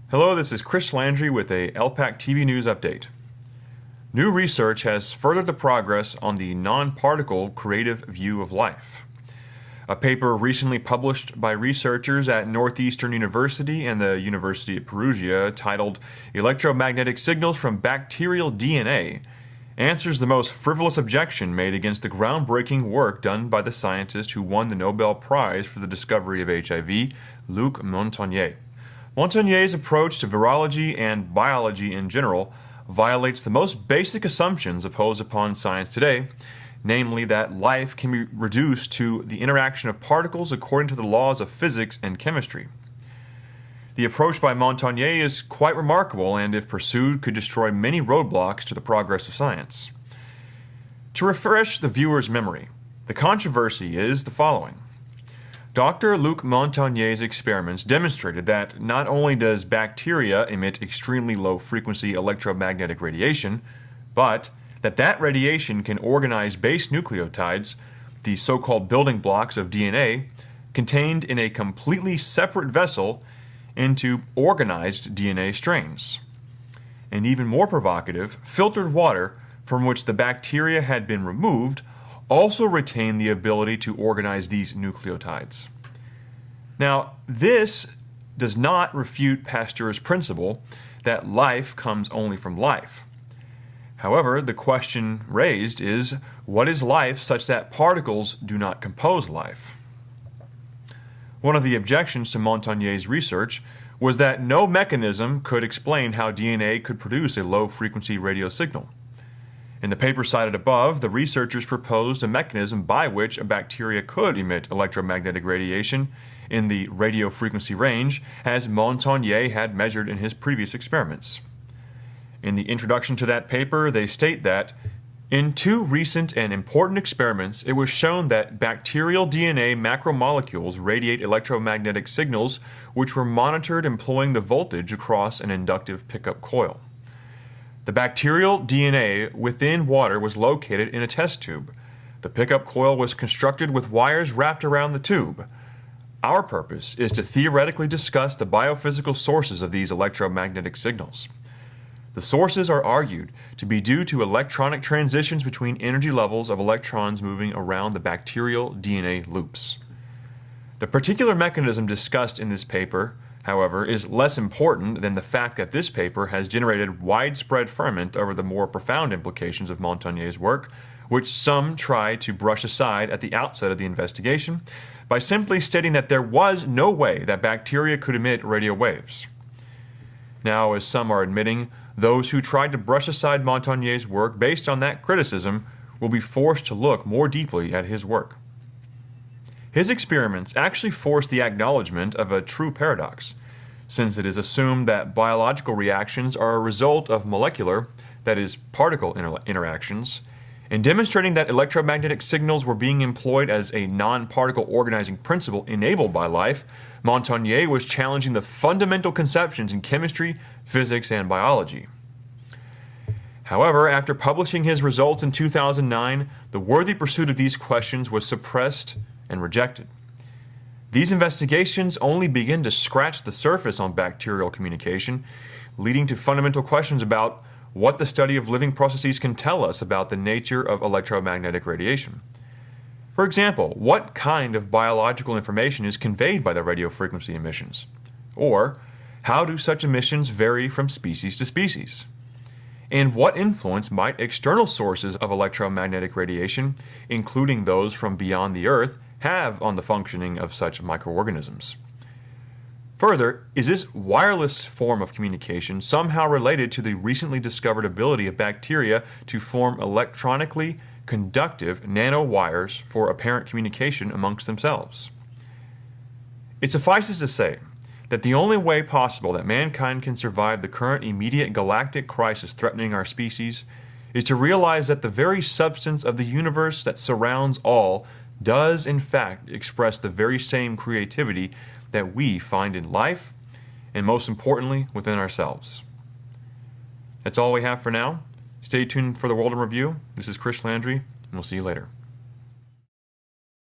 Hello, this is Chris Landry with a LPAC TV News Update. New research has furthered the progress on the non-particle creative view of life. A paper recently published by researchers at Northeastern University and the University of Perugia titled Electromagnetic Signals from Bacterial DNA answers the most frivolous objection made against the groundbreaking work done by the scientist who won the Nobel Prize for the discovery of HIV, Luc Montagnier. Montagnier's approach to virology and biology in general violates the most basic assumptions imposed upon science today, namely that life can be reduced to the interaction of particles according to the laws of physics and chemistry. The approach by Montagnier is quite remarkable and, if pursued, could destroy many roadblocks to the progress of science. To refresh the viewer's memory, the controversy is the following. Dr. Luc Montagnier's experiments demonstrated that not only does bacteria emit extremely low-frequency electromagnetic radiation, but that radiation can organize base nucleotides, the so-called building blocks of DNA, contained in a completely separate vessel, into organized DNA strains. And even more provocative, filtered water from which the bacteria had been removed also retained the ability to organize these nucleotides. Now, this does not refute Pasteur's principle that life comes only from life. However, the question raised is, what is life such that particles do not compose life? One of the objections to Montagnier's research was that no mechanism could explain how DNA could produce a low-frequency radio signal. In the paper cited above, the researchers proposed a mechanism by which a bacteria could emit electromagnetic radiation in the radio frequency range, as Montagnier had measured in his previous experiments. In the introduction to that paper, they state that in two recent and important experiments, it was shown that bacterial DNA macromolecules radiate electromagnetic signals which were monitored employing the voltage across an inductive pickup coil. The bacterial DNA within water was located in a test tube. The pickup coil was constructed with wires wrapped around the tube. Our purpose is to theoretically discuss the biophysical sources of these electromagnetic signals. The sources are argued to be due to electronic transitions between energy levels of electrons moving around the bacterial DNA loops. The particular mechanism discussed in this paper, however, is less important than the fact that this paper has generated widespread ferment over the more profound implications of Montagnier's work, which some try to brush aside at the outset of the investigation by simply stating that there was no way that bacteria could emit radio waves. Now, as some are admitting, those who tried to brush aside Montagnier's work based on that criticism will be forced to look more deeply at his work. His experiments actually force the acknowledgement of a true paradox, since it is assumed that biological reactions are a result of molecular, that is, particle interactions, and demonstrating that electromagnetic signals were being employed as a non-particle organizing principle enabled by life, Montagnier was challenging the fundamental conceptions in chemistry, physics, and biology. However, after publishing his results in 2009, the worthy pursuit of these questions was suppressed and rejected. These investigations only begin to scratch the surface on bacterial communication, leading to fundamental questions about what the study of living processes can tell us about the nature of electromagnetic radiation. For example, what kind of biological information is conveyed by the radio frequency emissions? Or, how do such emissions vary from species to species? And what influence might external sources of electromagnetic radiation, including those from beyond the Earth, have on the functioning of such microorganisms? Further, is this wireless form of communication somehow related to the recently discovered ability of bacteria to form electronically conductive nanowires for apparent communication amongst themselves? It suffices to say that the only way possible that mankind can survive the current immediate galactic crisis threatening our species is to realize that the very substance of the universe that surrounds all does in fact express the very same creativity that we find in life, and most importantly, within ourselves. That's all we have for now. Stay tuned for the World in Review. This is Chris Landry, and we'll see you later.